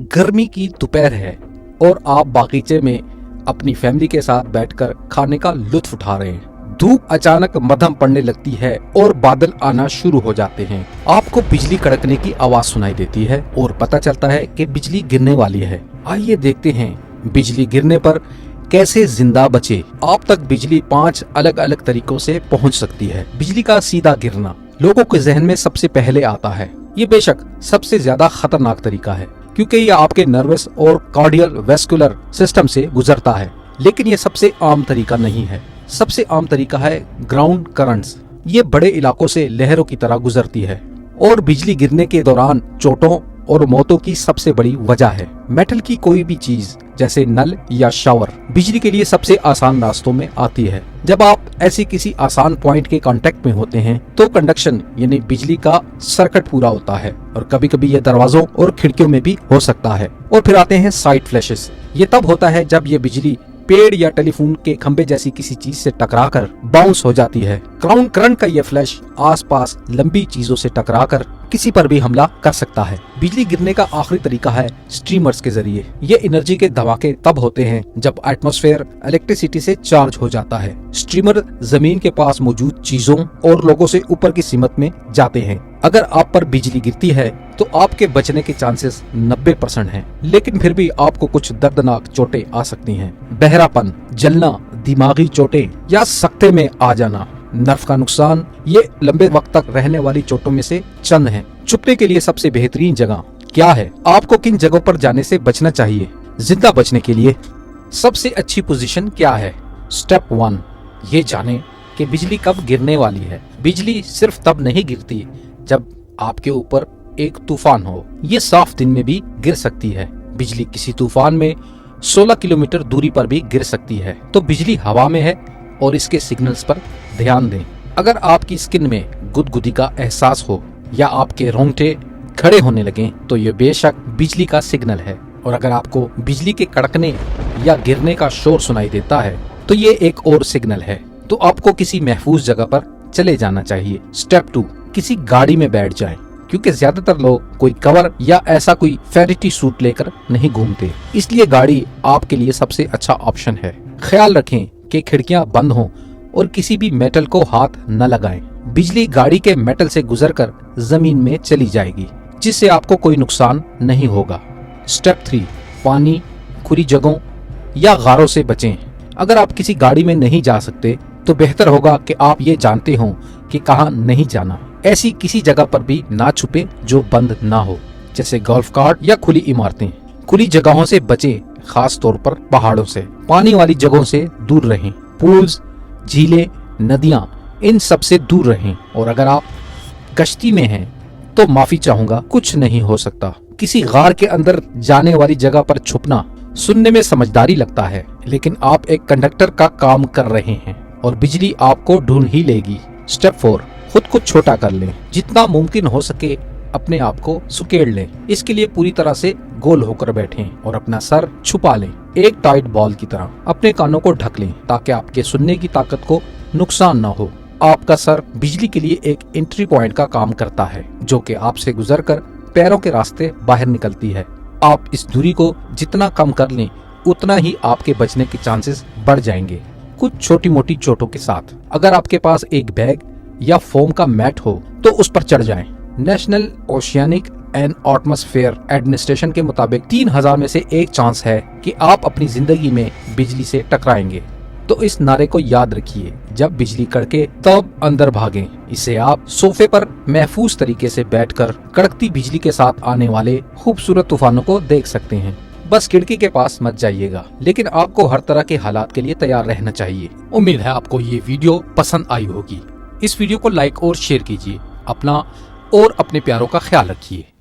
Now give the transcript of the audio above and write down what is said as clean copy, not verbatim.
गर्मी की दोपहर है और आप बागीचे में अपनी फैमिली के साथ बैठकर खाने का लुत्फ उठा रहे हैं। धूप अचानक मध्यम पड़ने लगती है और बादल आना शुरू हो जाते हैं। आपको बिजली कड़कने की आवाज सुनाई देती है और पता चलता है कि बिजली गिरने वाली है। आइए देखते हैं बिजली गिरने पर कैसे जिंदा बचे। आप तक बिजली 5 अलग अलग तरीकों से पहुंच सकती है। बिजली का सीधा गिरना लोगों के जहन में सबसे पहले आता है। ये बेशक सबसे ज्यादा खतरनाक तरीका है क्योंकि ये आपके नर्वस और कार्डियल वेस्कुलर सिस्टम से गुजरता है, लेकिन ये सबसे आम तरीका नहीं है। सबसे आम तरीका है ग्राउंड करंट्स। ये बड़े इलाकों से लहरों की तरह गुजरती है और बिजली गिरने के दौरान चोटों और मौतों की सबसे बड़ी वजह है। मेटल की कोई भी चीज जैसे नल या शावर बिजली के लिए सबसे आसान रास्तों में आती है। जब आप ऐसे किसी आसान पॉइंट के कांटेक्ट में होते हैं तो कंडक्शन यानी बिजली का सर्किट पूरा होता है और कभी कभी ये दरवाजों और खिड़कियों में भी हो सकता है। और फिर आते हैं साइड फ्लैशेस। ये तब होता है जब ये बिजली पेड़ या टेलीफोन के खंभे जैसी किसी चीज से टकराकर बाउंस हो जाती है। ग्राउंड करंट का ये फ्लैश आसपास लंबी चीजों से टकराकर किसी पर भी हमला कर सकता है। बिजली गिरने का आखिरी तरीका है स्ट्रीमर्स के जरिए। ये एनर्जी के धमाके तब होते हैं जब एटमॉस्फेयर इलेक्ट्रिसिटी से चार्ज हो जाता है। स्ट्रीमर जमीन के पास मौजूद चीजों और लोगों से ऊपर की सीमत में जाते हैं। अगर आप पर बिजली गिरती है तो आपके बचने के चांसेस 90% हैं, लेकिन फिर भी आपको कुछ दर्दनाक चोटें आ सकती हैं। बहरापन, जलना, दिमागी चोटें या सकते में आ जाना, नर्व का नुकसान, ये लंबे वक्त तक रहने वाली चोटों में से चंद हैं। छुपने के लिए सबसे बेहतरीन जगह क्या है? आपको किन जगहों पर जाने से बचना चाहिए? जिंदा बचने के लिए सबसे अच्छी पोजीशन क्या है? स्टेप 1, ये जाने कि बिजली कब गिरने वाली है। बिजली सिर्फ तब नहीं गिरती जब आपके ऊपर एक तूफान हो। ये साफ दिन में भी गिर सकती है। बिजली किसी तूफान में 16 किलोमीटर दूरी पर भी गिर सकती है। तो बिजली हवा में है और इसके सिग्नल्स पर ध्यान दें। अगर आपकी स्किन में गुदगुदी का एहसास हो या आपके रोंगटे खड़े होने लगे तो ये बेशक बिजली का सिग्नल है। और अगर आपको बिजली के कड़कने या गिरने का शोर सुनाई देता है तो ये एक और सिग्नल है। तो आपको किसी महफूज जगह पर चले जाना चाहिए। स्टेप 2, किसी गाड़ी में बैठ जाएं, क्योंकि ज्यादातर लोग कोई कवर या ऐसा कोई फेरिटी सूट लेकर नहीं घूमते, इसलिए गाड़ी आपके लिए सबसे अच्छा ऑप्शन है। ख्याल रखें कि खिड़कियां बंद हों और किसी भी मेटल को हाथ न लगाएं। बिजली गाड़ी के मेटल से गुजरकर जमीन में चली जाएगी, जिससे आपको कोई नुकसान नहीं होगा। स्टेप 3, पानी, खुली जगहों या गारों से बचें। अगर आप किसी गाड़ी में नहीं जा सकते तो बेहतर होगा कि आप ये जानते हों कि कहाँ नहीं जाना। ऐसी किसी जगह पर भी ना छुपे जो बंद ना हो, जैसे गोल्फ कार्ट या खुली इमारतें। खुली जगहों से बचें, खास तौर पर पहाड़ों से। पानी वाली जगहों से दूर रहें। पूल्स, झीलें, नदियां, इन सब से दूर रहें। और अगर आप कश्ती में हैं तो माफी चाहूंगा, कुछ नहीं हो सकता। किसी गार के अंदर जाने वाली जगह पर छुपना सुनने में समझदारी लगता है, लेकिन आप एक कंडक्टर का काम कर रहे हैं और बिजली आपको ढूंढ ही लेगी। स्टेप 4, खुद को छोटा कर लें। जितना मुमकिन हो सके अपने आप को सुकेड़ लें। इसके लिए पूरी तरह से गोल होकर बैठें और अपना सर छुपा लें, एक टाइट बॉल की तरह। अपने कानों को ढक लें ताकि आपके सुनने की ताकत को नुकसान न हो। आपका सर बिजली के लिए एक एंट्री पॉइंट का काम करता है, जो कि आपसे गुजरकर पैरों के रास्ते बाहर निकलती है। आप इस दूरी को जितना कम कर लें उतना ही आपके बचने के चांसेस बढ़ जाएंगे, कुछ छोटी मोटी चोटों के साथ। अगर आपके पास एक बैग या फोम का मैट हो तो उस पर चढ़ जाएं। National oceanic and atmosphere administration के मुताबिक 3000 में से एक चांस है कि आप अपनी जिंदगी में बिजली से टकराएंगे। तो इस नारे को याद रखिए, जब बिजली कड़के तब अंदर भागें। इसे आप सोफे पर महफूज तरीके से बैठकर कड़कती बिजली के साथ आने वाले खूबसूरत तूफानों को देख सकते हैं। बस खिड़की के पास मत जाइएगा, लेकिन आपको हर तरह के हालात के लिए तैयार रहना चाहिए। उम्मीद है आपको ये वीडियो पसंद आई होगी। इस वीडियो को लाइक और शेयर कीजिए। अपना और अपने प्यारों का ख्याल रखिए।